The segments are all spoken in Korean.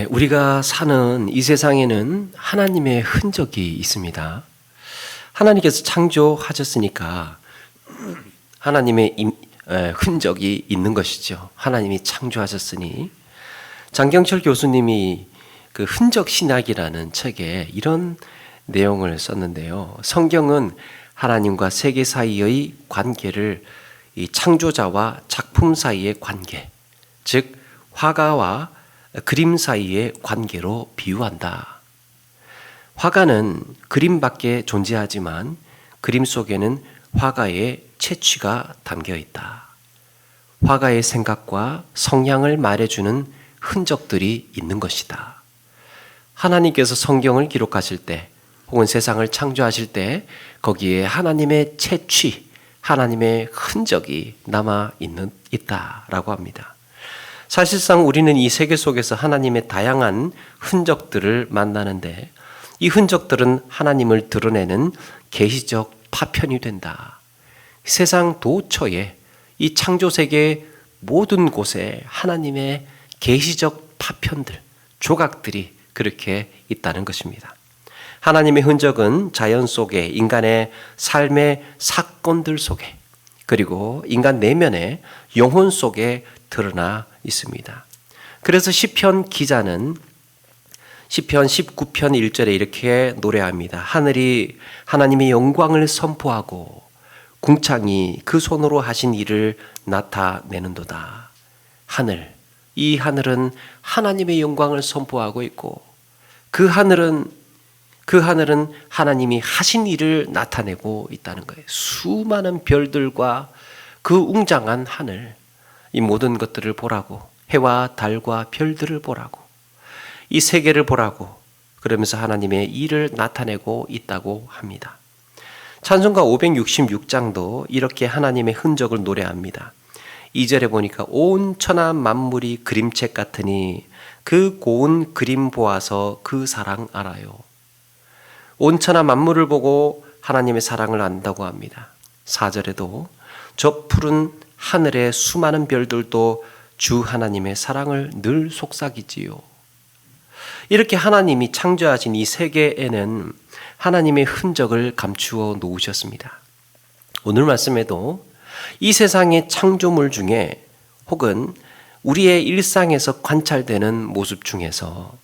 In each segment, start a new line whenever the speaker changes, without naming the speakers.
우리가 사는 이 세상에는 하나님의 흔적이 있습니다. 하나님께서 창조하셨으니까 하나님의 흔적이 있는 것이죠. 하나님이 창조하셨으니. 장경철 교수님이 그 흔적 신학이라는 책에 이런 내용을 썼는데요. 성경은 하나님과 세계 사이의 관계를 이 창조자와 작품 사이의 관계, 즉 화가와 그림 사이의 관계로 비유한다. 화가는 그림밖에 존재하지만 그림 속에는 화가의 채취가 담겨 있다. 화가의 생각과 성향을 말해주는 흔적들이 있는 것이다. 하나님께서 성경을 기록하실 때 혹은 세상을 창조하실 때 거기에 하나님의 채취, 하나님의 흔적이 남아 있다라고 합니다. 사실상 우리는 이 세계 속에서 하나님의 다양한 흔적들을 만나는데 이 흔적들은 하나님을 드러내는 계시적 파편이 된다. 세상 도처에 이 창조세계 모든 곳에 하나님의 계시적 파편들, 조각들이 그렇게 있다는 것입니다. 하나님의 흔적은 자연 속에 인간의 삶의 사건들 속에 그리고 인간 내면의 영혼 속에 드러나 있습니다. 그래서 시편 기자는 시편 19편 1절에 이렇게 노래합니다. 하늘이 하나님의 영광을 선포하고 궁창이 그 손으로 하신 일을 나타내는도다. 하늘, 이 하늘은 하나님의 영광을 선포하고 있고 그 하늘은 하나님이 하신 일을 나타내고 있다는 거예요. 수많은 별들과 그 웅장한 하늘, 이 모든 것들을 보라고, 해와 달과 별들을 보라고, 이 세계를 보라고 그러면서 하나님의 일을 나타내고 있다고 합니다. 찬송가 566장도 이렇게 하나님의 흔적을 노래합니다. 2절에 보니까 온 천하 만물이 그림책 같으니 그 고운 그림 보아서 그 사랑 알아요. 온 천하 만물을 보고 하나님의 사랑을 안다고 합니다. 4절에도 저 푸른 하늘의 수많은 별들도 주 하나님의 사랑을 늘 속삭이지요. 이렇게 하나님이 창조하신 이 세계에는 하나님의 흔적을 감추어 놓으셨습니다. 오늘 말씀에도 이 세상의 창조물 중에 혹은 우리의 일상에서 관찰되는 모습 중에서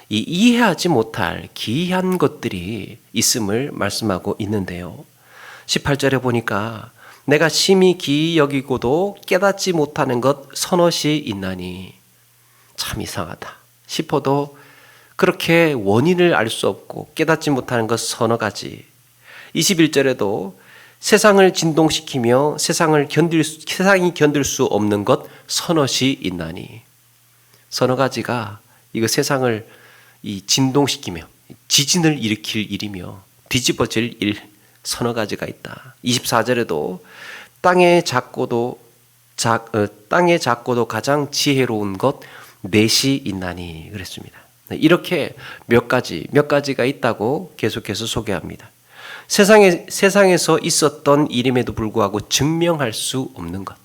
이 이해하지 못할 기이한 것들이 있음을 말씀하고 있는데요. 18절에 보니까 내가 심히 기이 여기고도 깨닫지 못하는 것 서너시 있나니 참 이상하다 싶어도 그렇게 원인을 알 수 없고 깨닫지 못하는 것 서너 가지. 21절에도 세상을 진동시키며 세상이 견딜 수 없는 것 서너시 있나니 서너 가지가 이거 세상을 진동시키며 지진을 일으킬 일이며 뒤집어질 일 서너 가지가 있다. 24절에도 땅의 작고도 가장 지혜로운 것 넷이 있나니 그랬습니다. 이렇게 몇 가지가 있다고 계속해서 소개합니다. 세상에서 있었던 일임에도 불구하고 증명할 수 없는 것.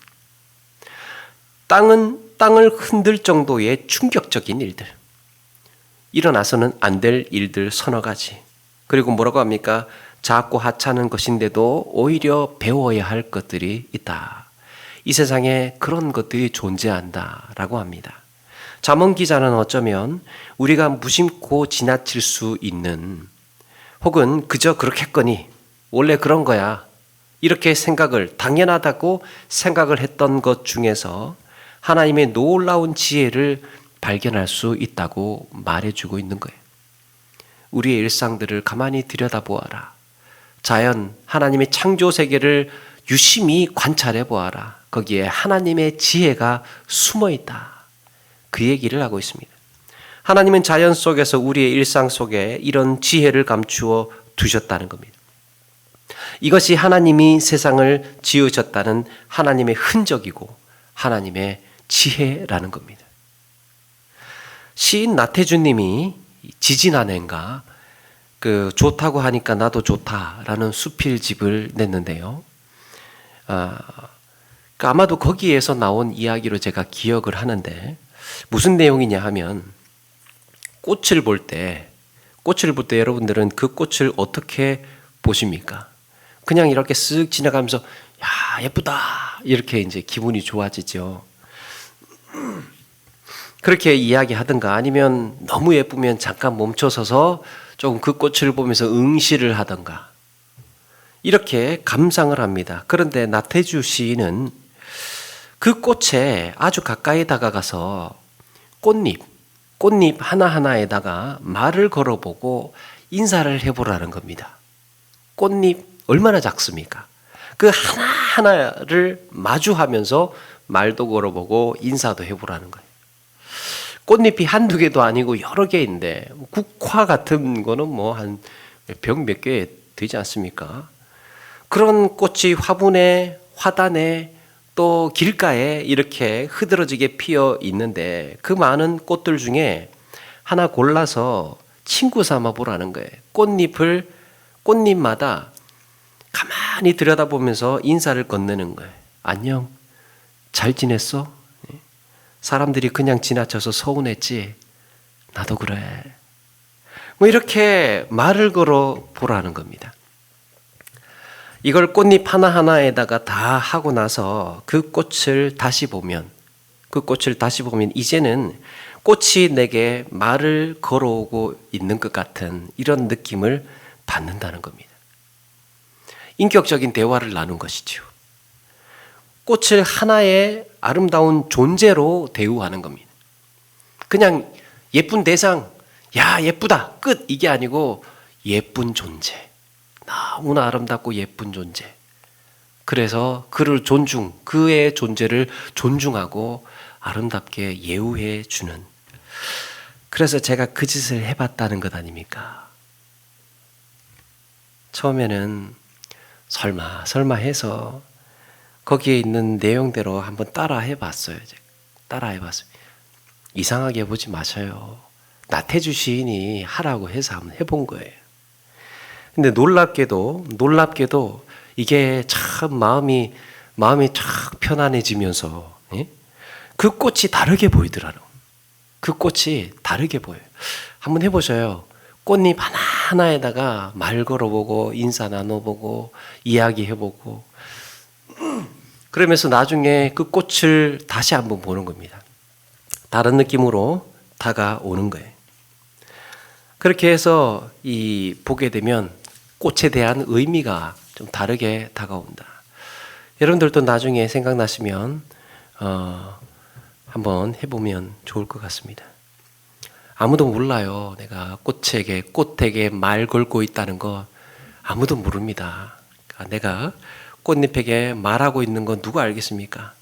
땅을 흔들 정도의 충격적인 일들. 일어나서는 안 될 일들 서너 가지. 그리고 뭐라고 합니까? 작고 하찮은 것인데도 오히려 배워야 할 것들이 있다. 이 세상에 그런 것들이 존재한다라고 합니다. 잠언 기자는 어쩌면 우리가 무심코 지나칠 수 있는 혹은 그저 그렇겠거니 원래 그런 거야 이렇게 당연하다고 생각을 했던 것 중에서 하나님의 놀라운 지혜를 발견할 수 있다고 말해주고 있는 거예요. 우리의 일상들을 가만히 들여다보아라. 자연, 하나님의 창조 세계를 유심히 관찰해 보아라. 거기에 하나님의 지혜가 숨어 있다. 그 얘기를 하고 있습니다. 하나님은 자연 속에서 우리의 일상 속에 이런 지혜를 감추어 두셨다는 겁니다. 이것이 하나님이 세상을 지으셨다는 하나님의 흔적이고 하나님의 지혜라는 겁니다. 시인 나태주 님이 지지난해인가 좋다고 하니까 나도 좋다라는 수필집을 냈는데요. 아마도 거기에서 나온 이야기로 제가 기억을 하는데 무슨 내용이냐 하면 꽃을 볼 때 여러분들은 그 꽃을 어떻게 보십니까? 그냥 이렇게 쓱 지나가면서 야, 예쁘다. 이렇게 이제 기분이 좋아지죠. 그렇게 이야기하든가 아니면 너무 예쁘면 잠깐 멈춰서서 조금 그 꽃을 보면서 응시를 하든가 이렇게 감상을 합니다. 그런데 나태주 시인은 그 꽃에 아주 가까이 다가가서 꽃잎 하나하나에다가 말을 걸어보고 인사를 해보라는 겁니다. 꽃잎 얼마나 작습니까? 그 하나하나를 마주하면서 말도 걸어보고 인사도 해보라는 거예요. 꽃잎이 한두 개도 아니고 여러 개인데 국화 같은 거는 뭐 한 병 몇 개 되지 않습니까? 그런 꽃이 화분에 화단에 또 길가에 이렇게 흐드러지게 피어 있는데 그 많은 꽃들 중에 하나 골라서 친구 삼아 보라는 거예요. 꽃잎마다 가만히 들여다보면서 인사를 건네는 거예요. 안녕, 잘 지냈어? 사람들이 그냥 지나쳐서 서운했지? 나도 그래. 뭐 이렇게 말을 걸어 보라는 겁니다. 이걸 꽃잎 하나하나에다가 다 하고 나서 그 꽃을 다시 보면 이제는 꽃이 내게 말을 걸어오고 있는 것 같은 이런 느낌을 받는다는 겁니다. 인격적인 대화를 나눈 것이죠. 꽃을 하나의 아름다운 존재로 대우하는 겁니다. 그냥 예쁜 대상, 야 예쁘다, 끝 이게 아니고 예쁜 존재. 너무나 아름답고 예쁜 존재. 그래서 그의 존재를 존중하고 아름답게 예우해 주는. 그래서 제가 그 짓을 해봤다는 것 아닙니까? 처음에는 설마 해서 거기에 있는 내용대로 한번 따라 해봤어요. 이상하게 해보지 마셔요. 나태주 시인이 하라고 해서 한번 해본 거예요. 근데 놀랍게도 이게 참 마음이 참 편안해지면서 그 꽃이 다르게 보이더라고요. 그 꽃이 다르게 보여요. 한번 해보셔요. 꽃잎 하나하나에다가 말 걸어보고 인사 나눠보고 이야기해보고 그러면서 나중에 그 꽃을 다시 한번 보는 겁니다. 다른 느낌으로 다가오는 거예요. 그렇게 해서 보게 되면 꽃에 대한 의미가 좀 다르게 다가온다. 여러분들도 나중에 생각나시면 한번 해보면 좋을 것 같습니다. 아무도 몰라요. 내가 꽃에게 말 걸고 있다는 거 아무도 모릅니다. 그러니까 내가 꽃잎에게 말하고 있는 건 누가 알겠습니까?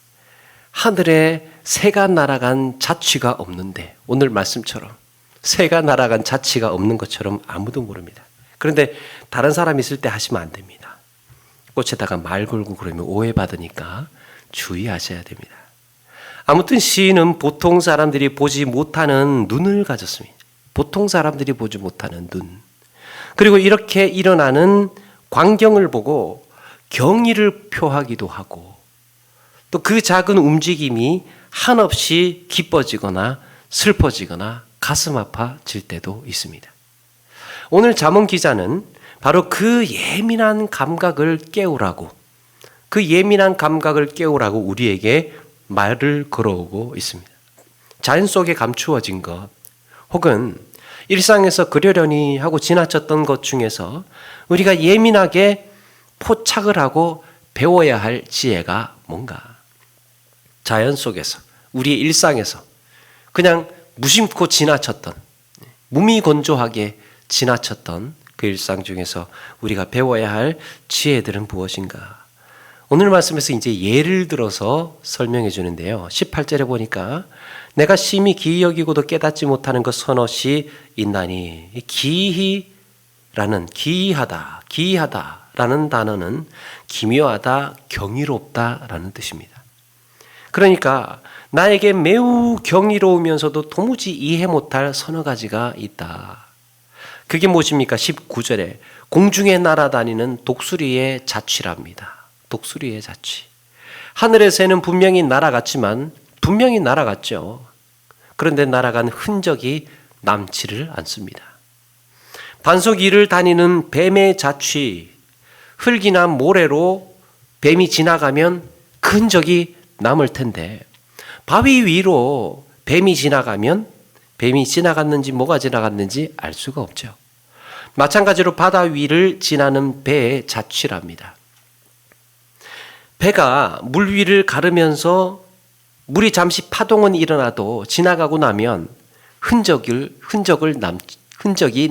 하늘에 새가 날아간 자취가 없는데 오늘 말씀처럼 새가 날아간 자취가 없는 것처럼 아무도 모릅니다. 그런데 다른 사람 있을 때 하시면 안 됩니다. 꽃에다가 말 걸고 그러면 오해받으니까 주의하셔야 됩니다. 아무튼 시인은 보통 사람들이 보지 못하는 눈을 가졌습니다. 보통 사람들이 보지 못하는 눈. 그리고 이렇게 일어나는 광경을 보고 경의를 표하기도 하고 또 그 작은 움직임이 한없이 기뻐지거나 슬퍼지거나 가슴 아파질 때도 있습니다. 오늘 잠언 기자는 바로 그 예민한 감각을 깨우라고 우리에게 말을 걸어오고 있습니다. 자연 속에 감추어진 것 혹은 일상에서 그러려니 하고 지나쳤던 것 중에서 우리가 예민하게 포착을 하고 배워야 할 지혜가 뭔가? 자연 속에서 우리의 일상에서 그냥 무심코 지나쳤던 무미건조하게 지나쳤던 그 일상 중에서 우리가 배워야 할 지혜들은 무엇인가? 오늘 말씀에서 이제 예를 들어서 설명해 주는데요. 18절에 보니까 내가 심히 기이 여기고도 깨닫지 못하는 것 서너시 있나니 기이하다라는 단어는 기묘하다, 경이롭다라는 뜻입니다. 그러니까 나에게 매우 경이로우면서도 도무지 이해 못할 서너 가지가 있다. 그게 무엇입니까? 19절에 공중에 날아다니는 독수리의 자취랍니다. 독수리의 자취. 하늘의 새는 분명히 날아갔죠. 그런데 날아간 흔적이 남지를 않습니다. 반석 위를 다니는 뱀의 자취, 흙이나 모래로 뱀이 지나가면 그 흔적이 남을 텐데 바위 위로 뱀이 지나가면 뱀이 지나갔는지 뭐가 지나갔는지 알 수가 없죠. 마찬가지로 바다 위를 지나는 배의 자취랍니다. 배가 물 위를 가르면서 물이 잠시 파동은 일어나도 지나가고 나면 흔적이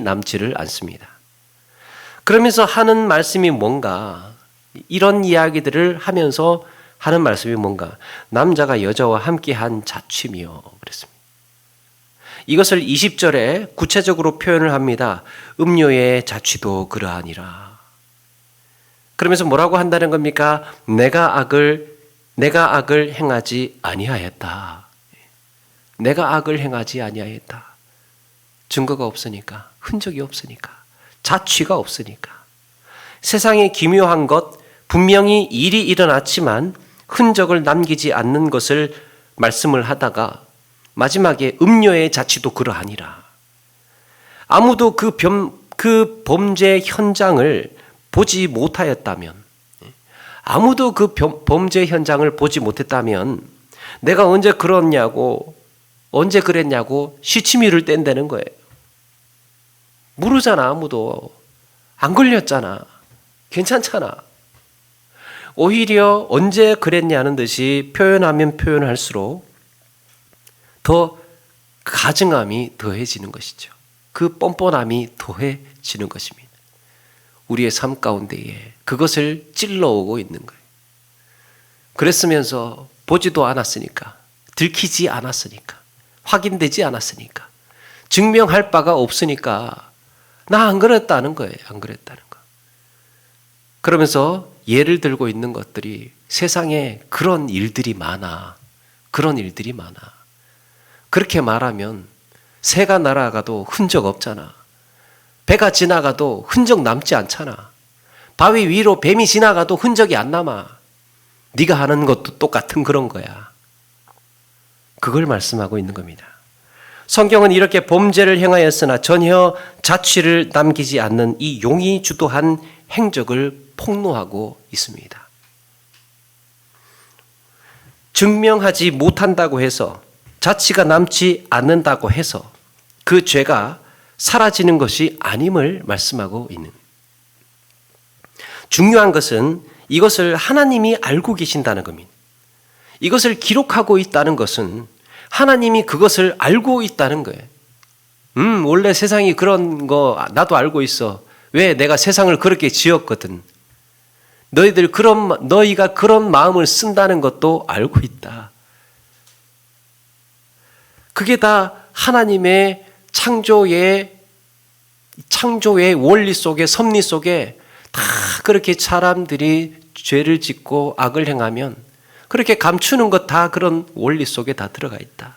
남지를 않습니다. 그러면서 하는 말씀이 뭔가, 이런 이야기들을 하면서 하는 말씀이 뭔가, 남자가 여자와 함께한 자취며 그랬습니다. 이것을 20절에 구체적으로 표현을 합니다. 음료의 자취도 그러하니라. 그러면서 뭐라고 한다는 겁니까? 내가 악을 행하지 아니하였다. 내가 악을 행하지 아니하였다. 증거가 없으니까, 흔적이 없으니까, 자취가 없으니까. 세상에 기묘한 것, 분명히 일이 일어났지만 흔적을 남기지 않는 것을 말씀을 하다가 마지막에 음료의 자취도 그러하니라. 아무도 그 범죄 현장을 보지 못하였다면, 아무도 그 범죄 현장을 보지 못했다면 내가 언제 그랬냐고 시치미를 뗀다는 거예요. 모르잖아. 아무도 안 걸렸잖아. 괜찮잖아. 오히려 언제 그랬냐는 듯이 표현하면 표현할수록 더 가증함이 더해지는 것이죠. 그 뻔뻔함이 더해지는 것입니다. 우리의 삶 가운데에 그것을 찔러오고 있는 거예요. 그랬으면서 보지도 않았으니까, 들키지 않았으니까, 확인되지 않았으니까, 증명할 바가 없으니까 나 안 그랬다는 거예요. 안 그랬다는 거. 그러면서 예를 들고 있는 것들이 세상에 그런 일들이 많아. 그런 일들이 많아. 그렇게 말하면 새가 날아가도 흔적 없잖아. 배가 지나가도 흔적 남지 않잖아. 바위 위로 뱀이 지나가도 흔적이 안 남아. 네가 하는 것도 똑같은 그런 거야. 그걸 말씀하고 있는 겁니다. 성경은 이렇게 범죄를 행하였으나 전혀 자취를 남기지 않는 이 용이 주도한 행적을 폭로하고 있습니다. 증명하지 못한다고 해서, 자취가 남지 않는다고 해서 그 죄가 사라지는 것이 아님을 말씀하고 있는 거예요. 중요한 것은 이것을 하나님이 알고 계신다는 겁니다. 이것을 기록하고 있다는 것은 하나님이 그것을 알고 있다는 거예요. 원래 세상이 그런 거 나도 알고 있어. 왜? 내가 세상을 그렇게 지었거든. 너희가 그런 마음을 쓴다는 것도 알고 있다. 그게 다 하나님의 창조의 원리 속에, 섭리 속에 다 그렇게 사람들이 죄를 짓고 악을 행하면 그렇게 감추는 것 다 그런 원리 속에 다 들어가 있다.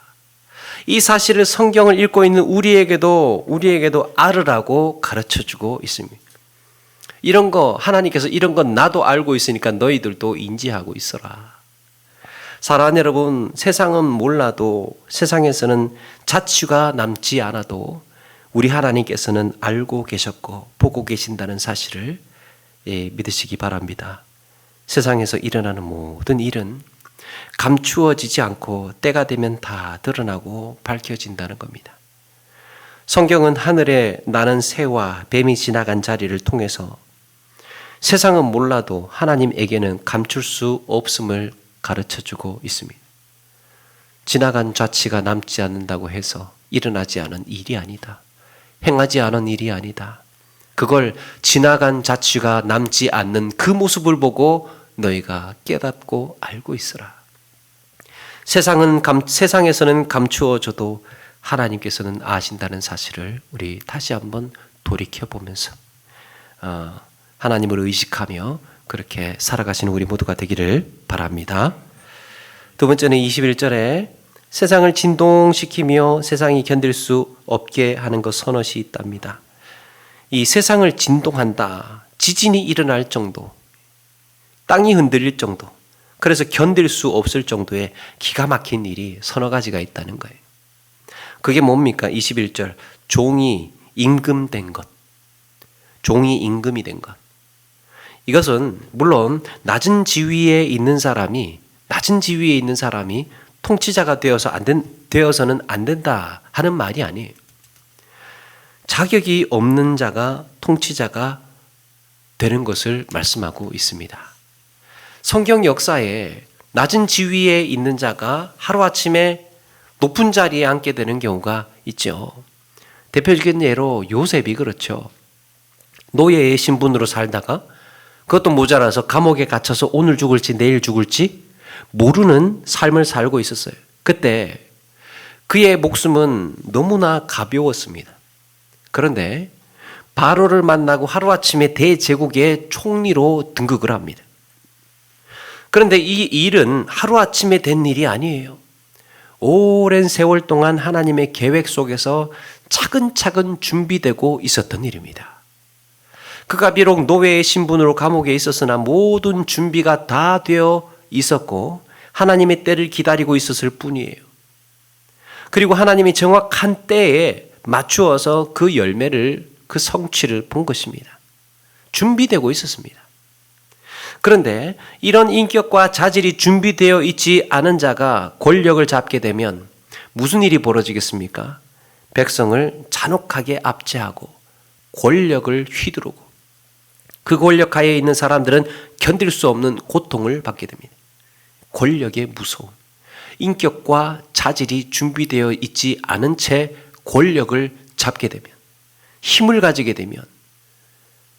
이 사실을 성경을 읽고 있는 우리에게도 알으라고 가르쳐주고 있습니다. 이런 거, 하나님께서 이런 건 나도 알고 있으니까 너희들도 인지하고 있어라. 사랑하는 여러분, 세상은 몰라도, 세상에서는 자취가 남지 않아도 우리 하나님께서는 알고 계셨고 보고 계신다는 사실을 믿으시기 바랍니다. 세상에서 일어나는 모든 일은 감추어지지 않고 때가 되면 다 드러나고 밝혀진다는 겁니다. 성경은 하늘에 나는 새와 뱀이 지나간 자리를 통해서 세상은 몰라도 하나님에게는 감출 수 없음을 가르쳐주고 있습니다. 지나간 자취가 남지 않는다고 해서 일어나지 않은 일이 아니다. 행하지 않은 일이 아니다. 그걸 지나간 자취가 남지 않는 그 모습을 보고 너희가 깨닫고 알고 있으라. 세상에서는 감추어져도 하나님께서는 아신다는 사실을 우리 다시 한번 돌이켜보면서 하나님을 의식하며 그렇게 살아가시는 우리 모두가 되기를 바랍니다. 두 번째는 21절에 세상을 진동시키며 세상이 견딜 수 없게 하는 것 서너시 있답니다. 이 세상을 진동한다. 지진이 일어날 정도, 땅이 흔들릴 정도, 그래서 견딜 수 없을 정도의 기가 막힌 일이 서너 가지가 있다는 거예요. 그게 뭡니까? 21절. 종이 임금된 것. 종이 임금이 된 것. 이것은 물론 낮은 지위에 있는 사람이 통치자가 되어서는 안 된다 하는 말이 아니에요. 자격이 없는 자가 통치자가 되는 것을 말씀하고 있습니다. 성경 역사에 낮은 지위에 있는 자가 하루아침에 높은 자리에 앉게 되는 경우가 있죠. 대표적인 예로 요셉이 그렇죠. 노예의 신분으로 살다가 그것도 모자라서 감옥에 갇혀서 오늘 죽을지 내일 죽을지 모르는 삶을 살고 있었어요. 그때 그의 목숨은 너무나 가벼웠습니다. 그런데 바로를 만나고 하루아침에 대제국의 총리로 등극을 합니다. 그런데 이 일은 하루아침에 된 일이 아니에요. 오랜 세월 동안 하나님의 계획 속에서 차근차근 준비되고 있었던 일입니다. 그가 비록 노예의 신분으로 감옥에 있었으나 모든 준비가 다 되어 있었고 하나님의 때를 기다리고 있었을 뿐이에요. 그리고 하나님이 정확한 때에 맞추어서 그 열매를, 그 성취를 본 것입니다. 준비되고 있었습니다. 그런데 이런 인격과 자질이 준비되어 있지 않은 자가 권력을 잡게 되면 무슨 일이 벌어지겠습니까? 백성을 잔혹하게 압제하고 권력을 휘두르고 그 권력 하에 있는 사람들은 견딜 수 없는 고통을 받게 됩니다. 권력의 무서움. 인격과 자질이 준비되어 있지 않은 채 권력을 잡게 되면, 힘을 가지게 되면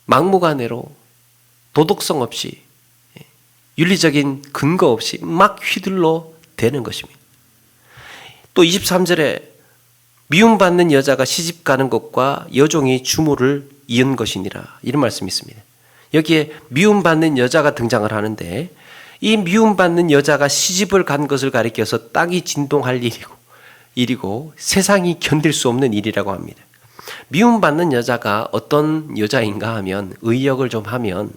막무가내로 도덕성 없이, 윤리적인 근거 없이 막 휘둘러 대는 것입니다. 또 23절에 미움받는 여자가 시집가는 것과 여종이 주모를 이은 것이니라, 이런 말씀이 있습니다. 여기에 미움받는 여자가 등장을 하는데 이 미움받는 여자가 시집을 간 것을 가리켜서 땅이 진동할 일이고 세상이 견딜 수 없는 일이라고 합니다. 미움받는 여자가 어떤 여자인가 하면, 의역을 좀 하면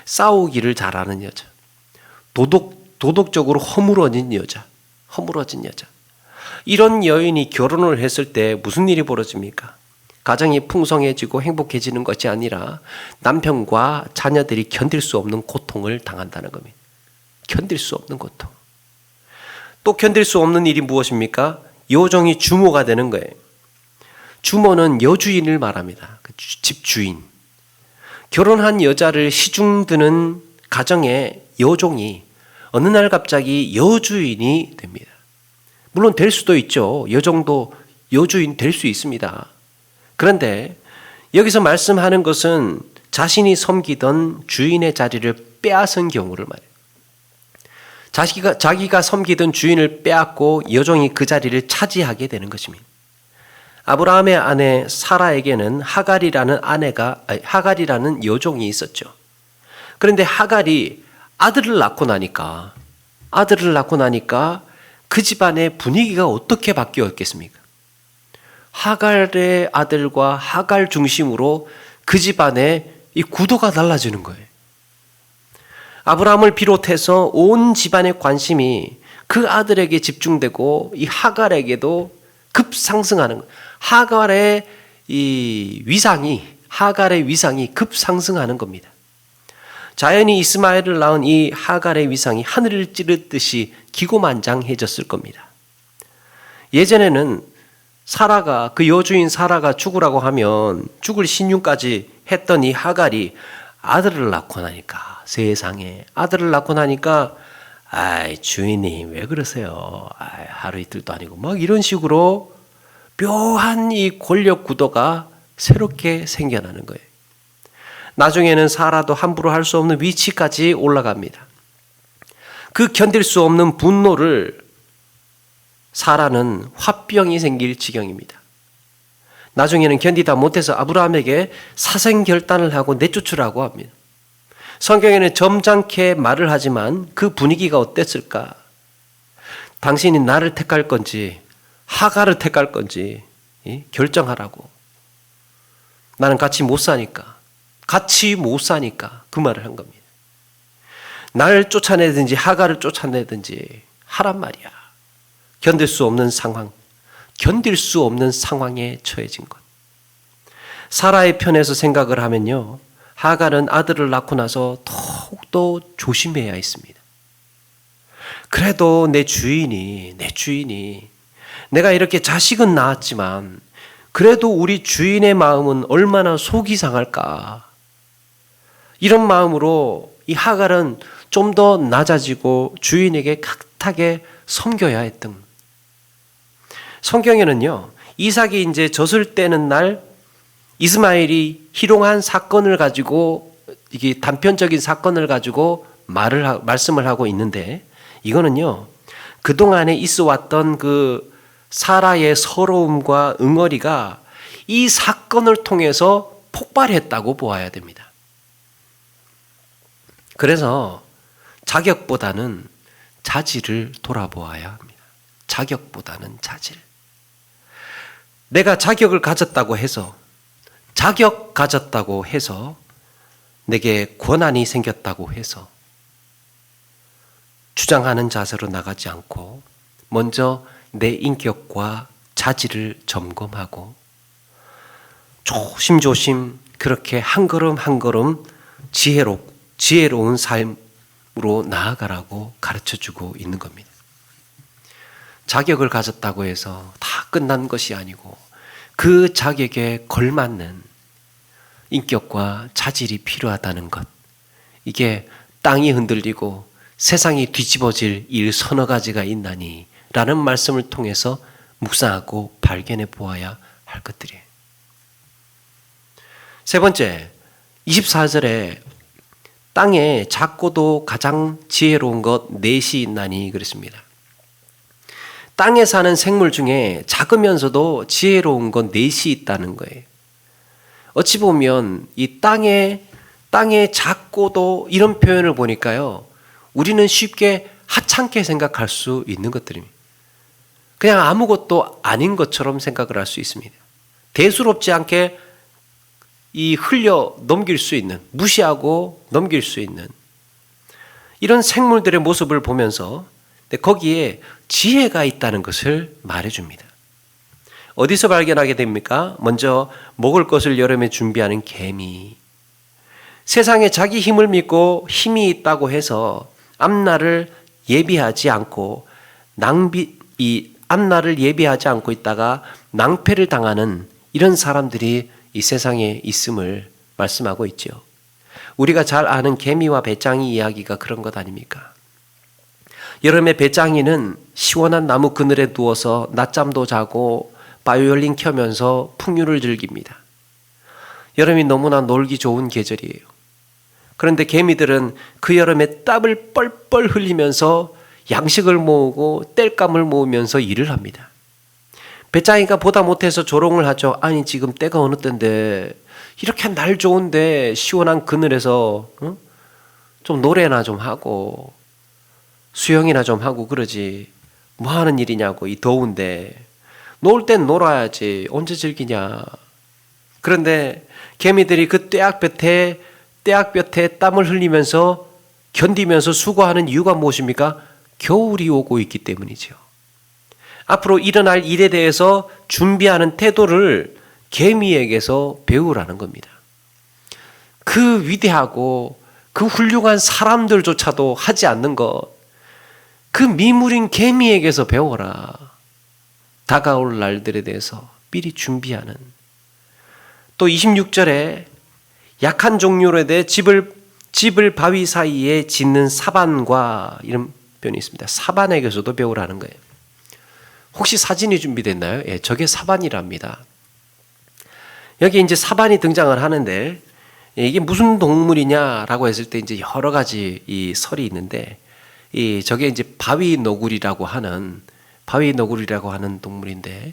싸우기를 잘하는 여자, 도덕적으로 허물어진 여자. 이런 여인이 결혼을 했을 때 무슨 일이 벌어집니까? 가정이 풍성해지고 행복해지는 것이 아니라 남편과 자녀들이 견딜 수 없는 고통을 당한다는 겁니다. 견딜 수 없는 고통. 또 견딜 수 없는 일이 무엇입니까? 여종이 주모가 되는 거예요. 주모는 여주인을 말합니다. 집주인. 결혼한 여자를 시중드는 가정의 여종이 어느 날 갑자기 여주인이 됩니다. 물론 될 수도 있죠. 여종도 여주인 될 수 있습니다. 그런데 여기서 말씀하는 것은 자신이 섬기던 주인의 자리를 빼앗은 경우를 말해요. 자기가 섬기던 주인을 빼앗고 여종이 그 자리를 차지하게 되는 것입니다. 아브라함의 아내 사라에게는 하갈이라는 여종이 있었죠. 그런데 하갈이 아들을 낳고 나니까 그 집안의 분위기가 어떻게 바뀌었겠습니까? 하갈의 아들과 하갈 중심으로 그 집안의 이 구도가 달라지는 거예요. 아브라함을 비롯해서 온 집안의 관심이 그 아들에게 집중되고 이 하갈에게도 급상승하는 거예요. 하갈의 위상이 급상승하는 겁니다. 자연히 이스마엘을 낳은 이 하갈의 위상이 하늘을 찌르듯이 기고만장해졌을 겁니다. 예전에는 그 여주인 사라가 죽으라고 하면 죽을 신용까지 했던 이 하갈이 아들을 낳고 나니까, 세상에 아들을 낳고 나니까 주인님 왜 그러세요? 하루 이틀도 아니고 막 이런 식으로 묘한 이 권력 구도가 새롭게 생겨나는 거예요. 나중에는 사라도 함부로 할 수 없는 위치까지 올라갑니다. 그 견딜 수 없는 분노를 사라는 화병이 생길 지경입니다. 나중에는 견디다 못해서 아브라함에게 사생결단을 하고 내쫓으라고 합니다. 성경에는 점잖게 말을 하지만 그 분위기가 어땠을까? 당신이 나를 택할 건지 하갈을 택할 건지 결정하라고. 나는 같이 못 사니까 그 말을 한 겁니다. 나를 쫓아내든지 하갈을 쫓아내든지 하란 말이야. 견딜 수 없는 상황, 견딜 수 없는 상황에 처해진 것. 사라의 편에서 생각을 하면요, 하갈은 아들을 낳고 나서 더욱더 조심해야 했습니다. 그래도 내 주인이 내가 이렇게 자식은 낳았지만 그래도 우리 주인의 마음은 얼마나 속이 상할까. 이런 마음으로 이 하갈은 좀 더 낮아지고 주인에게 깍하게 섬겨야 했던. 성경에는요, 이삭이 이제 젖을 떼는 날 이스마엘이 희롱한 사건을 가지고, 이게 단편적인 사건을 가지고 말씀을 하고 있는데, 이거는요, 그동안에 있어 왔던 그 사라의 서러움과 응어리가 이 사건을 통해서 폭발했다고 보아야 됩니다. 그래서 자격보다는 자질을 돌아보아야 합니다. 자격보다는 자질. 내가 자격 가졌다고 해서 내게 권한이 생겼다고 해서 주장하는 자세로 나가지 않고 먼저 내 인격과 자질을 점검하고 조심조심 그렇게 한 걸음 한 걸음 지혜로운 삶으로 나아가라고 가르쳐주고 있는 겁니다. 자격을 가졌다고 해서 다 끝난 것이 아니고 그 자격에 걸맞는 인격과 자질이 필요하다는 것. 이게 땅이 흔들리고 세상이 뒤집어질 일 서너 가지가 있나니 라는 말씀을 통해서 묵상하고 발견해 보아야 할 것들이에요. 세 번째, 24절에 땅에 작고도 가장 지혜로운 것 넷이 있나니 그랬습니다. 땅에 사는 생물 중에 작으면서도 지혜로운 건 넷이 있다는 거예요. 어찌 보면 이 땅에 작고도 이런 표현을 보니까요, 우리는 쉽게 하찮게 생각할 수 있는 것들입니다. 그냥 아무것도 아닌 것처럼 생각을 할 수 있습니다. 대수롭지 않게 흘려 넘길 수 있는, 무시하고 넘길 수 있는 이런 생물들의 모습을 보면서 거기에 지혜가 있다는 것을 말해줍니다. 어디서 발견하게 됩니까? 먼저 먹을 것을 여름에 준비하는 개미. 세상에 자기 힘을 믿고 힘이 있다고 해서 앞날을 예비하지 않고 앞날을 예비하지 않고 있다가 낭패를 당하는 이런 사람들이 이 세상에 있음을 말씀하고 있죠. 우리가 잘 아는 개미와 배짱이 이야기가 그런 것 아닙니까? 여름에 배짱이는 시원한 나무 그늘에 누워서 낮잠도 자고 바이올린 켜면서 풍류를 즐깁니다. 여름이 너무나 놀기 좋은 계절이에요. 그런데 개미들은 그 여름에 땀을 뻘뻘 흘리면서 양식을 모으고 땔감을 모으면서 일을 합니다. 배짱이가 보다 못해서 조롱을 하죠. 아니 지금 때가 어느 때인데 이렇게 날 좋은데 시원한 그늘에서 좀 노래나 좀 하고 수영이나 좀 하고 그러지 뭐 하는 일이냐고, 이 더운데 놀 땐 놀아야지 언제 즐기냐. 그런데 개미들이 그 떼약볕에 땀을 흘리면서 견디면서 수고하는 이유가 무엇입니까? 겨울이 오고 있기 때문이죠. 앞으로 일어날 일에 대해서 준비하는 태도를 개미에게서 배우라는 겁니다. 그 위대하고 그 훌륭한 사람들조차도 하지 않는 것, 그 미물인 개미에게서 배워라. 다가올 날들에 대해서 미리 준비하는. 또 26절에 약한 종류에 대해 집을 바위 사이에 짓는 사반과 이런 표현이 있습니다. 사반에게서도 배우라는 거예요. 혹시 사진이 준비됐나요? 예, 저게 사반이랍니다. 여기 이제 사반이 등장을 하는데 이게 무슨 동물이냐라고 했을 때 이제 여러 가지 이 설이 있는데 저게 이제 바위 너구리라고 하는 동물인데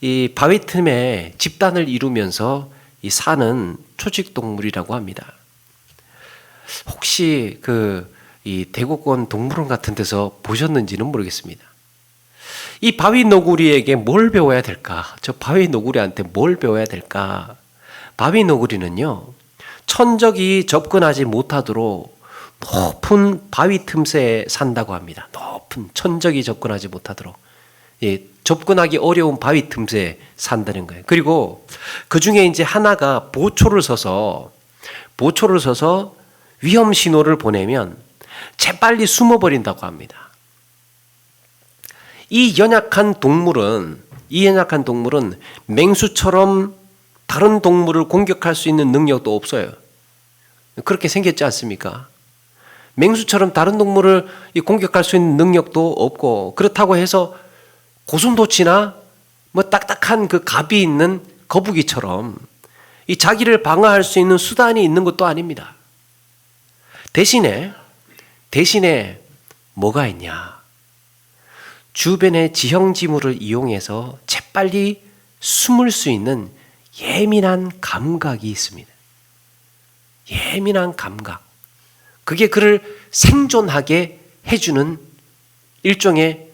이 바위 틈에 집단을 이루면서 사는 초식 동물이라고 합니다. 혹시 이 대구권 동물원 같은 데서 보셨는지는 모르겠습니다. 이 바위 너구리에게 뭘 배워야 될까? 저 바위 너구리한테 뭘 배워야 될까? 바위 너구리는요, 천적이 접근하지 못하도록 높은 바위 틈새에 산다고 합니다. 높은 천적이 접근하지 못하도록. 접근하기 어려운 바위 틈새에 산다는 거예요. 그리고 그 중에 이제 하나가 보초를 서서 위험 신호를 보내면 재빨리 숨어버린다고 합니다. 이 연약한 동물은 맹수처럼 다른 동물을 공격할 수 있는 능력도 없어요. 그렇게 생겼지 않습니까? 맹수처럼 다른 동물을 공격할 수 있는 능력도 없고, 그렇다고 해서 고슴도치나 뭐 딱딱한 그 갑이 있는 거북이처럼 이 자기를 방어할 수 있는 수단이 있는 것도 아닙니다. 대신에 뭐가 있냐? 주변의 지형지물을 이용해서 재빨리 숨을 수 있는 예민한 감각이 있습니다. 예민한 감각. 그게 그를 생존하게 해주는 일종의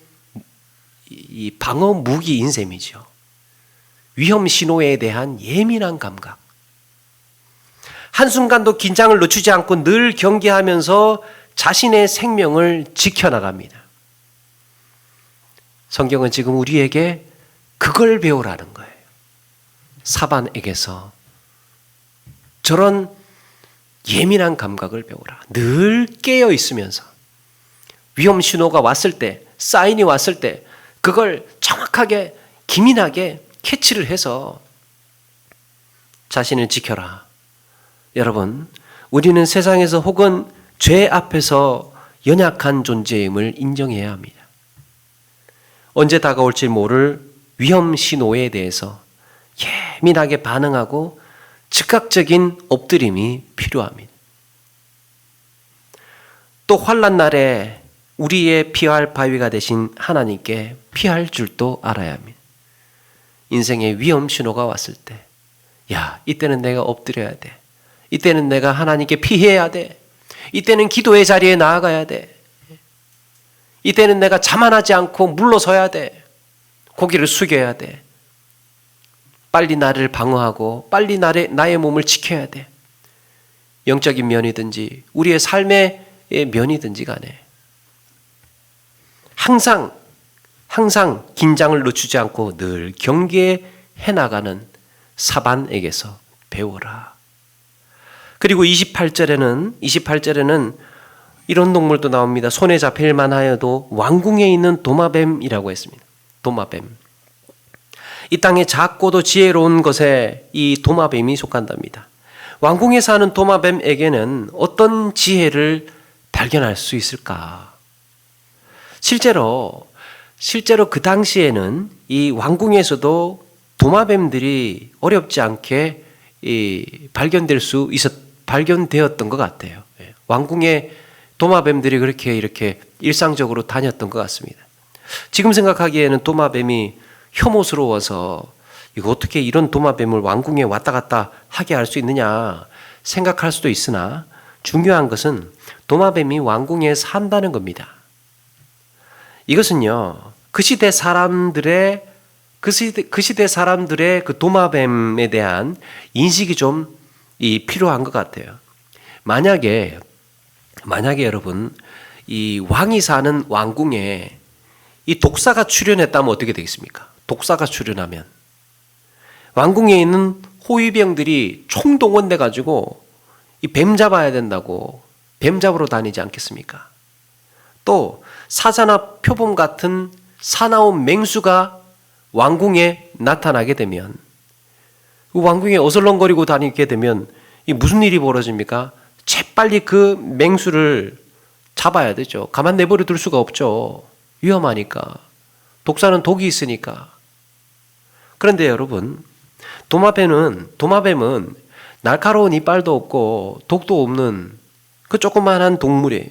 이 방어 무기인 셈이죠. 위험 신호에 대한 예민한 감각. 한순간도 긴장을 늦추지 않고 늘 경계하면서 자신의 생명을 지켜나갑니다. 성경은 지금 우리에게 그걸 배우라는 거예요. 사반에게서 저런 예민한 감각을 배우라. 늘 깨어 있으면서 위험 신호가 왔을 때, 사인이 왔을 때 그걸 정확하게 기민하게 캐치를 해서 자신을 지켜라. 여러분, 우리는 세상에서 혹은 죄 앞에서 연약한 존재임을 인정해야 합니다. 언제 다가올지 모를 위험 신호에 대해서 예민하게 반응하고 즉각적인 엎드림이 필요합니다. 또 환난 날에 우리의 피할 바위가 되신 하나님께 피할 줄도 알아야 합니다. 인생의 위험 신호가 왔을 때, 이때는 내가 엎드려야 돼. 이때는 내가 하나님께 피해야 돼. 이때는 기도의 자리에 나아가야 돼. 이때는 내가 자만하지 않고 물러서야 돼. 고개를 숙여야 돼. 빨리 나를 방어하고 빨리 나의 몸을 지켜야 돼. 영적인 면이든지 우리의 삶의 면이든지 간에 항상 긴장을 늦추지 않고 늘 경계해 나가는 사반에게서 배워라. 그리고 28절에는 이런 동물도 나옵니다. 손에 잡힐만 하여도 왕궁에 있는 도마뱀이라고 했습니다. 도마뱀. 이 땅에 작고도 지혜로운 것에 이 도마뱀이 속한답니다. 왕궁에 사는 도마뱀에게는 어떤 지혜를 발견할 수 있을까? 실제로 그 당시에는 이 왕궁에서도 도마뱀들이 어렵지 않게 발견되었던 것 같아요. 왕궁에 도마뱀들이 이렇게 일상적으로 다녔던 것 같습니다. 지금 생각하기에는 도마뱀이 혐오스러워서 이거 어떻게 이런 도마뱀을 왕궁에 왔다 갔다 하게 할 수 있느냐 생각할 수도 있으나 중요한 것은 도마뱀이 왕궁에 산다는 겁니다. 이것은요, 그 시대 사람들의 그 도마뱀에 대한 인식이 좀 필요한 것 같아요. 만약에 여러분, 이 왕이 사는 왕궁에 이 독사가 출현했다면 어떻게 되겠습니까? 독사가 출현하면 왕궁에 있는 호위병들이 총동원돼 가지고 이 뱀 잡아야 된다고 뱀 잡으러 다니지 않겠습니까? 또 사자나 표범 같은 사나운 맹수가 왕궁에 나타나게 되면, 왕궁에 어슬렁거리고 다니게 되면 이 무슨 일이 벌어집니까? 재빨리 그 맹수를 잡아야 되죠. 가만 내버려 둘 수가 없죠. 위험하니까. 독사는 독이 있으니까. 그런데 여러분, 도마뱀은 날카로운 이빨도 없고 독도 없는 그 조그만한 동물이에요.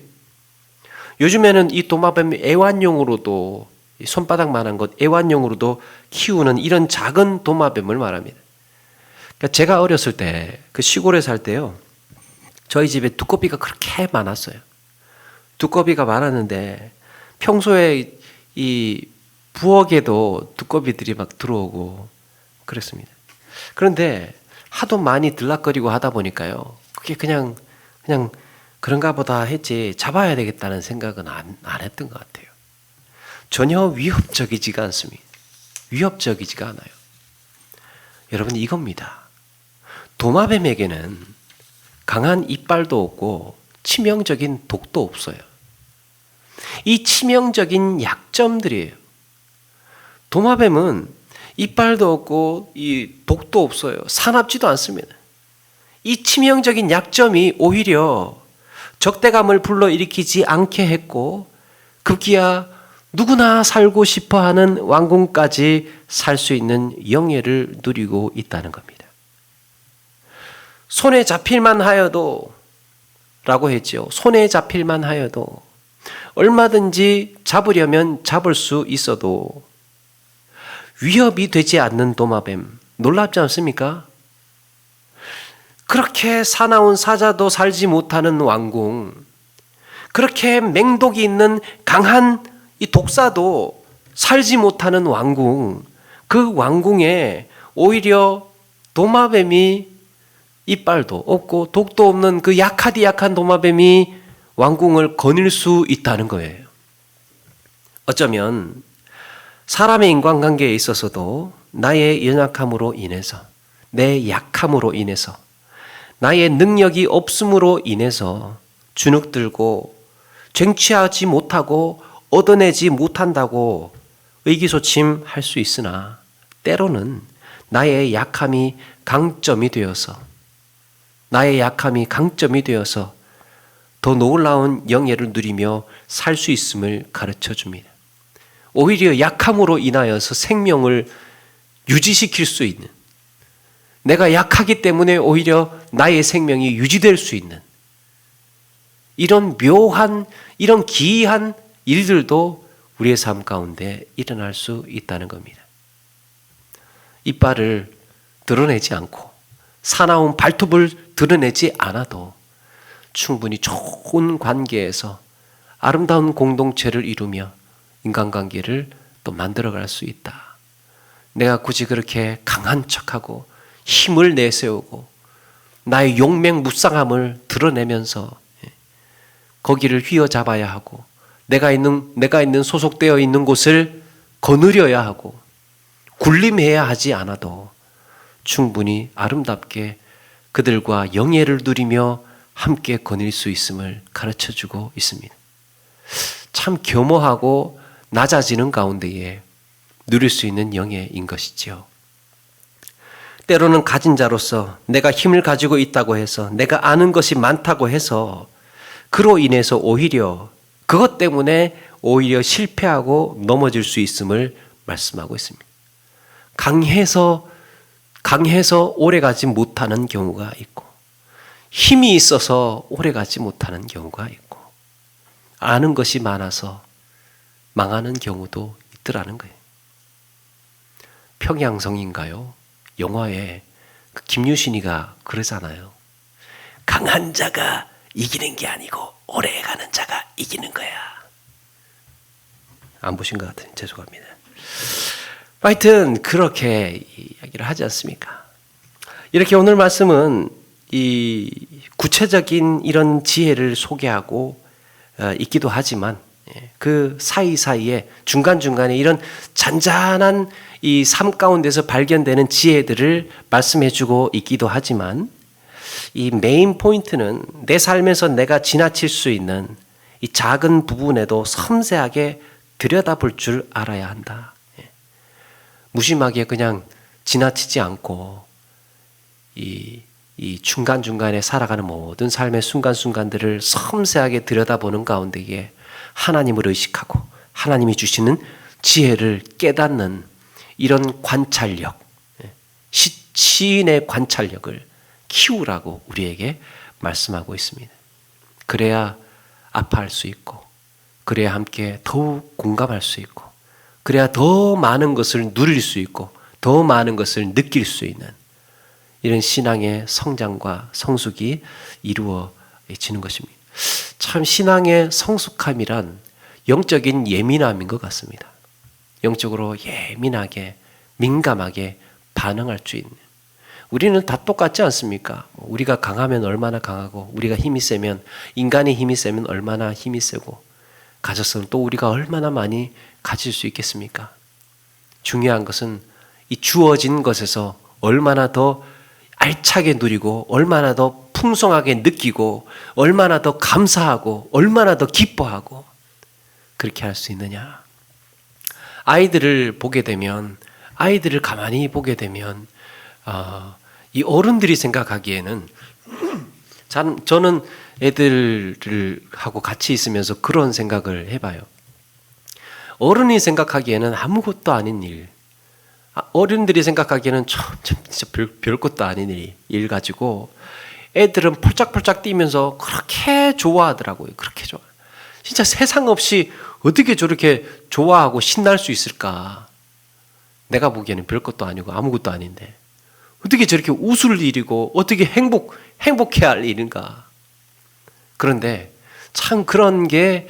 요즘에는 이 도마뱀 애완용으로도, 손바닥만한 것 애완용으로도 키우는 이런 작은 도마뱀을 말합니다. 그러니까 제가 어렸을 때, 그 시골에 살 때요, 저희 집에 두꺼비가 그렇게 많았어요. 두꺼비가 많았는데 평소에 이 부엌에도 두꺼비들이 막 들어오고 그랬습니다. 그런데 하도 많이 들락거리고 하다 보니까요, 그게 그냥 그런가 보다 했지 잡아야 되겠다는 생각은 안 했던 것 같아요. 전혀 위협적이지가 않습니다. 위협적이지가 않아요. 여러분, 이겁니다. 도마뱀에게는 강한 이빨도 없고 치명적인 독도 없어요. 이 치명적인 약점들이에요. 도마뱀은 이빨도 없고 이 독도 없어요. 사납지도 않습니다. 이 치명적인 약점이 오히려 적대감을 불러일으키지 않게 했고, 급기야 누구나 살고 싶어하는 왕궁까지 살 수 있는 영예를 누리고 있다는 겁니다. 손에 잡힐만 하여도 라고 했죠. 손에 잡힐만 하여도 얼마든지 잡으려면 잡을 수 있어도 위협이 되지 않는 도마뱀, 놀랍지 않습니까? 그렇게 사나운 사자도 살지 못하는 왕궁, 그렇게 맹독이 있는 강한 이 독사도 살지 못하는 왕궁, 그 왕궁에 오히려 도마뱀이 이빨도 없고 독도 없는 그 약하디 약한 도마뱀이 왕궁을 거닐 수 있다는 거예요. 어쩌면 사람의 인간관계에 있어서도 나의 연약함으로 인해서, 내 약함으로 인해서, 나의 능력이 없음으로 인해서 주눅들고 쟁취하지 못하고 얻어내지 못한다고 의기소침할 수 있으나, 때로는 나의 약함이 강점이 되어서 더 놀라운 영예를 누리며 살 수 있음을 가르쳐 줍니다. 오히려 약함으로 인하여서 생명을 유지시킬 수 있는, 내가 약하기 때문에 오히려 나의 생명이 유지될 수 있는 이런 묘한, 이런 기이한 일들도 우리의 삶 가운데 일어날 수 있다는 겁니다. 이빨을 드러내지 않고 사나운 발톱을 드러내지 않아도 충분히 좋은 관계에서 아름다운 공동체를 이루며 인간관계를 또 만들어갈 수 있다. 내가 굳이 그렇게 강한 척하고 힘을 내세우고 나의 용맹무쌍함을 드러내면서 거기를 휘어잡아야 하고, 내가 있는 소속되어 있는 곳을 거느려야 하고 군림해야 하지 않아도 충분히 아름답게 그들과 영예를 누리며 함께 거닐 수 있음을 가르쳐주고 있습니다. 참 겸허하고 낮아지는 가운데에 누릴 수 있는 영예인 것이지요. 때로는 가진 자로서 내가 힘을 가지고 있다고 해서, 내가 아는 것이 많다고 해서 그로 인해서 오히려 그것 때문에 오히려 실패하고 넘어질 수 있음을 말씀하고 있습니다. 강해서 오래가지 못하는 경우가 있고, 힘이 있어서 오래가지 못하는 경우가 있고, 아는 것이 많아서 망하는 경우도 있더라는 거예요. 평양성인가요? 영화에 그 김유신이가 그러잖아요. 강한 자가 이기는 게 아니고 오래가는 자가 이기는 거야. 안 보신 것 같아요. 죄송합니다. 하여튼 그렇게 이야기를 하지 않습니까? 이렇게 오늘 말씀은 이 구체적인 이런 지혜를 소개하고 있기도 하지만, 그 사이사이에 중간중간에 이런 잔잔한 이 삶 가운데서 발견되는 지혜들을 말씀해주고 있기도 하지만, 이 메인 포인트는 내 삶에서 내가 지나칠 수 있는 이 작은 부분에도 섬세하게 들여다볼 줄 알아야 한다. 무심하게 그냥 지나치지 않고 이 중간중간에 살아가는 모든 삶의 순간순간들을 섬세하게 들여다보는 가운데에 하나님을 의식하고 하나님이 주시는 지혜를 깨닫는 이런 관찰력, 시인의 관찰력을 키우라고 우리에게 말씀하고 있습니다. 그래야 아파할 수 있고, 그래야 함께 더욱 공감할 수 있고, 그래야 더 많은 것을 누릴 수 있고, 더 많은 것을 느낄 수 있는 이런 신앙의 성장과 성숙이 이루어지는 것입니다. 참 신앙의 성숙함이란 영적인 예민함인 것 같습니다. 영적으로 예민하게, 민감하게 반응할 수 있는. 우리는 다 똑같지 않습니까? 우리가 강하면 얼마나 강하고, 우리가 힘이 세면, 인간의 힘이 세면 얼마나 힘이 세고, 가졌으면 또 우리가 얼마나 많이 가질 수 있겠습니까? 중요한 것은 이 주어진 것에서 얼마나 더 알차게 누리고 얼마나 더 풍성하게 느끼고 얼마나 더 감사하고 얼마나 더 기뻐하고 그렇게 할 수 있느냐. 아이들을 보게 되면 아이들을 가만히 보게 되면 이 어른들이 생각하기에는 저는 애들을 하고 같이 있으면서 그런 생각을 해봐요. 어른이 생각하기에는 아무것도 아닌 일, 어른들이 생각하기에는 진짜 별것도 아닌 일 가지고 애들은 펄짝펄짝 뛰면서 그렇게 좋아하더라고요. 그렇게 좋아. 진짜 세상 없이 어떻게 저렇게 좋아하고 신날 수 있을까? 내가 보기에는 별것도 아니고 아무것도 아닌데 어떻게 저렇게 웃을 일이고 어떻게 행복해야 할 일인가? 그런데 참 그런 게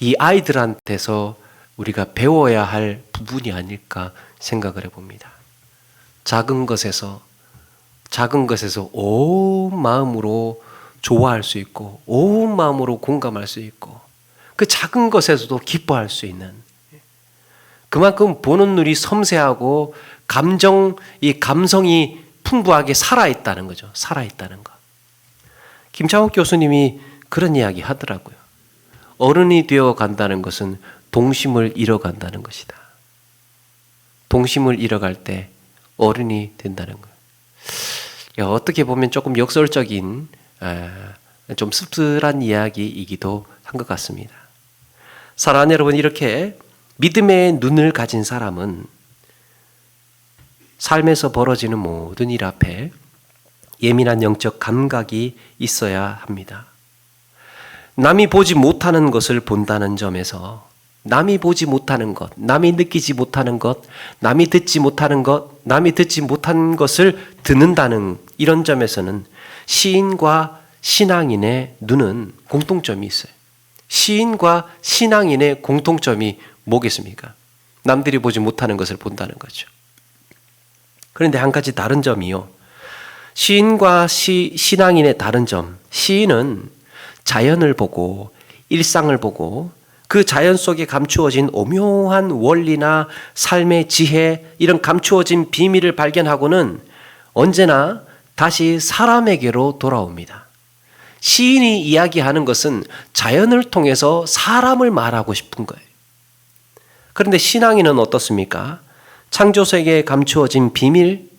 이 아이들한테서 우리가 배워야 할 부분이 아닐까 생각을 해봅니다. 작은 것에서 온 마음으로 좋아할 수 있고 온 마음으로 공감할 수 있고 그 작은 것에서도 기뻐할 수 있는, 그만큼 보는 눈이 섬세하고 감성이 풍부하게 살아있다는 거죠. 살아있다는 거. 김창욱 교수님이 그런 이야기 하더라고요. 어른이 되어 간다는 것은 동심을 잃어간다는 것이다. 동심을 잃어갈 때 어른이 된다는 거예요. 어떻게 보면 조금 역설적인 좀 씁쓸한 이야기이기도 한 것 같습니다. 사랑하는 여러분, 이렇게 믿음의 눈을 가진 사람은 삶에서 벌어지는 모든 일 앞에 예민한 영적 감각이 있어야 합니다. 남이 보지 못하는 것을 본다는 점에서 남이 보지 못하는 것, 남이 느끼지 못하는 것, 남이 듣지 못하는 것, 남이 듣지 못한 것을 듣는다는 이런 점에서는 시인과 신앙인의 눈은 공통점이 있어요. 시인과 신앙인의 공통점이 뭐겠습니까? 남들이 보지 못하는 것을 본다는 거죠. 그런데 한 가지 다른 점이요. 시인과 신앙인의 다른 점. 시인은 자연을 보고 일상을 보고 그 자연 속에 감추어진 오묘한 원리나 삶의 지혜, 이런 감추어진 비밀을 발견하고는 언제나 다시 사람에게로 돌아옵니다. 시인이 이야기하는 것은 자연을 통해서 사람을 말하고 싶은 거예요. 그런데 신앙인은 어떻습니까? 창조세계에 감추어진 비밀,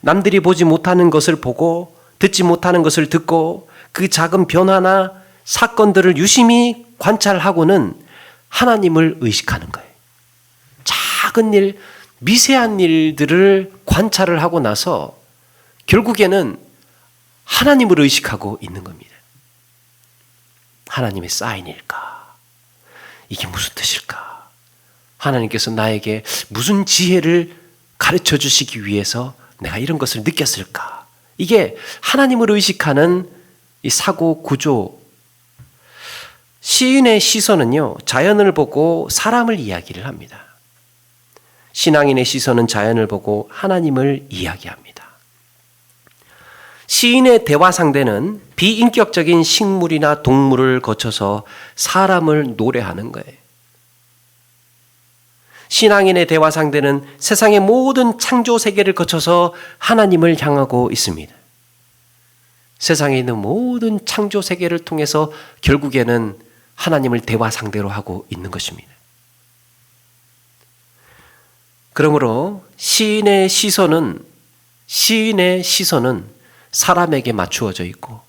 남들이 보지 못하는 것을 보고 듣지 못하는 것을 듣고 그 작은 변화나 사건들을 유심히 관찰하고는 하나님을 의식하는 거예요. 작은 일, 미세한 일들을 관찰을 하고 나서 결국에는 하나님을 의식하고 있는 겁니다. 하나님의 사인일까? 이게 무슨 뜻일까? 하나님께서 나에게 무슨 지혜를 가르쳐 주시기 위해서 내가 이런 것을 느꼈을까? 이게 하나님을 의식하는 이 사고 구조. 시인의 시선은요, 자연을 보고 사람을 이야기를 합니다. 신앙인의 시선은 자연을 보고 하나님을 이야기합니다. 시인의 대화 상대는 비인격적인 식물이나 동물을 거쳐서 사람을 노래하는 거예요. 신앙인의 대화 상대는 세상의 모든 창조 세계를 거쳐서 하나님을 향하고 있습니다. 세상에 있는 모든 창조 세계를 통해서 결국에는 하나님을 대화 상대로 하고 있는 것입니다. 그러므로 시인의 시선은 사람에게 맞추어져 있고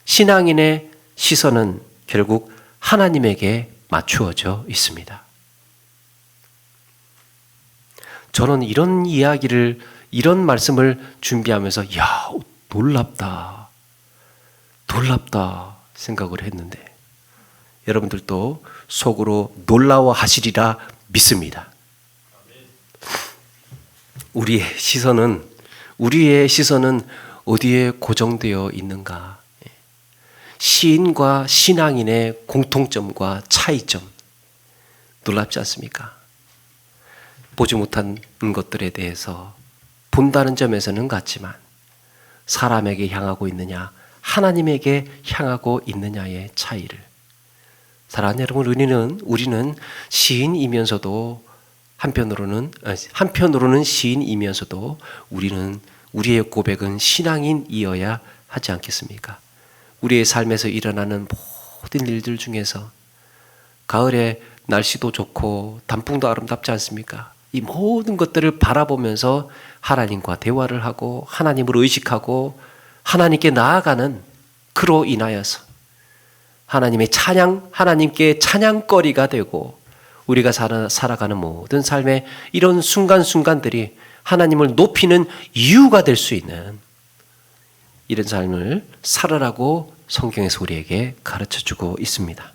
신앙인의 시선은 결국 하나님에게 맞추어져 있습니다. 저는 이런 말씀을 준비하면서 놀랍다 생각을 했는데 여러분들도 속으로 놀라워하시리라 믿습니다. 우리의 시선은 어디에 고정되어 있는가? 시인과 신앙인의 공통점과 차이점, 놀랍지 않습니까? 보지 못한 것들에 대해서 본다는 점에서는 같지만 사람에게 향하고 있느냐, 하나님에게 향하고 있느냐의 차이를 사랑하는 여러분, 우리는 시인이면서도 한편으로는 시인이면서도 우리의 고백은 신앙인이어야 하지 않겠습니까? 우리의 삶에서 일어나는 모든 일들 중에서 가을에 날씨도 좋고 단풍도 아름답지 않습니까? 이 모든 것들을 바라보면서 하나님과 대화를 하고 하나님을 의식하고 하나님께 나아가는 그로 인하여서 하나님께 찬양거리가 되고 우리가 살아가는 모든 삶의 이런 순간순간들이 하나님을 높이는 이유가 될 수 있는 이런 삶을 살아라고 성경에서 우리에게 가르쳐주고 있습니다.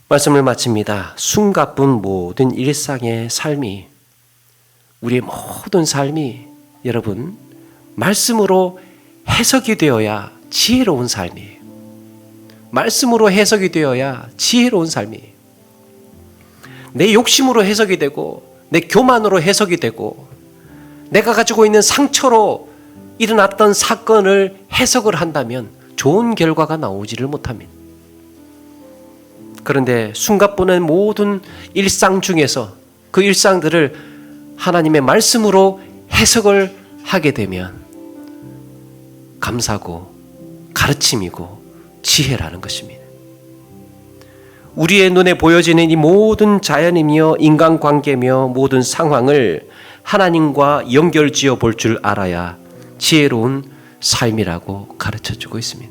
말씀을 마칩니다. 숨가쁜 모든 일상의 삶이, 우리의 모든 삶이 여러분 말씀으로 해석이 되어야 지혜로운 삶이에요. 말씀으로 해석이 되어야 지혜로운 삶이에요. 내 욕심으로 해석이 되고 내 교만으로 해석이 되고 내가 가지고 있는 상처로 일어났던 사건을 해석을 한다면 좋은 결과가 나오지를 못합니다. 그런데 숨가쁘는 모든 일상 중에서 그 일상들을 하나님의 말씀으로 해석을 하게 되면 감사고 가르침이고 지혜라는 것입니다. 우리의 눈에 보여지는 이 모든 자연이며 인간관계며 모든 상황을 하나님과 연결지어 볼 줄 알아야 지혜로운 삶이라고 가르쳐주고 있습니다.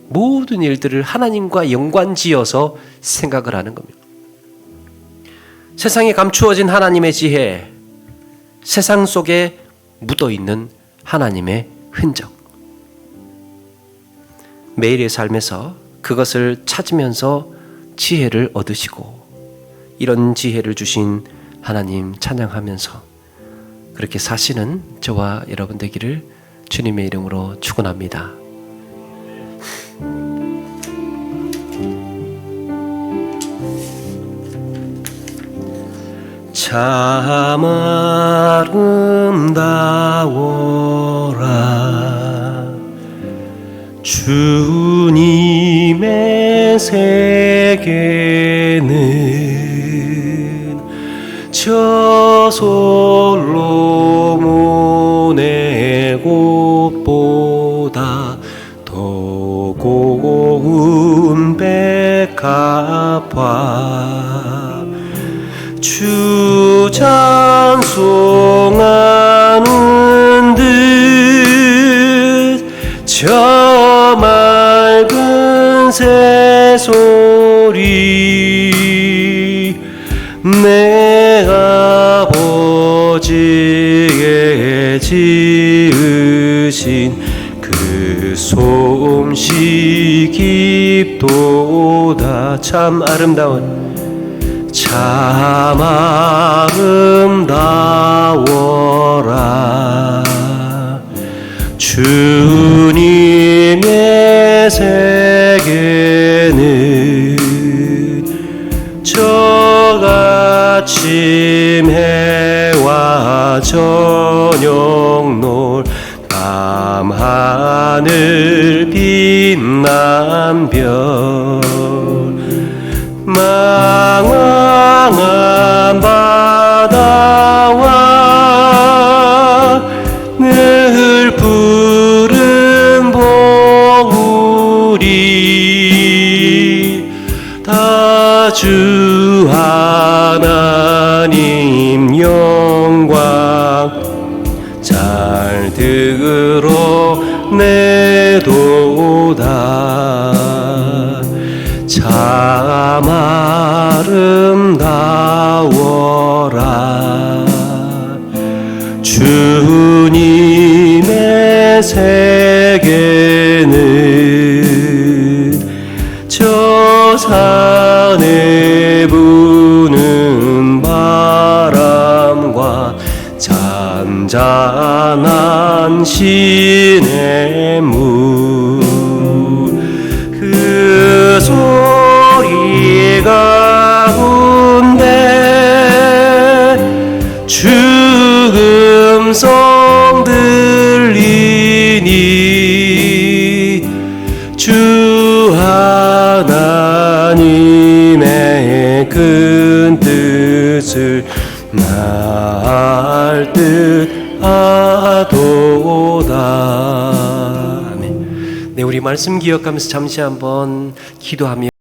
모든 일들을 하나님과 연관지어서 생각을 하는 겁니다. 세상에 감추어진 하나님의 지혜, 세상 속에 묻어있는 하나님의 흔적, 매일의 삶에서 그것을 찾으면서 지혜를 얻으시고 이런 지혜를 주신 하나님 찬양하면서 그렇게 사시는 저와 여러분 되기를 주님의 이름으로 축원합니다. 참 아름다워라 주님의 세계는 저 솔로몬의 곳보다 더 고운 백합화 주 찬송하는 듯 저 맑은 새소리 내 아버지의 지으신 그 솜씨 깊도다 참 아름다워라 주님의 세계는 저 아침 해와 저녁 놀 밤하늘 빛난 별 망망한 바다와 늘 푸른 봉우리 다 주 하나님 영광 잘 드러내도다 참 아름다워라 주님의 세계는 저 산에 부는 바람과 잔잔한 시냇물 그 소리 가운데 주 음성 들리니 주 하나님 날 뜻하도다. 아멘. 네, 우리 말씀 기억하면서 잠시 한번 기도하며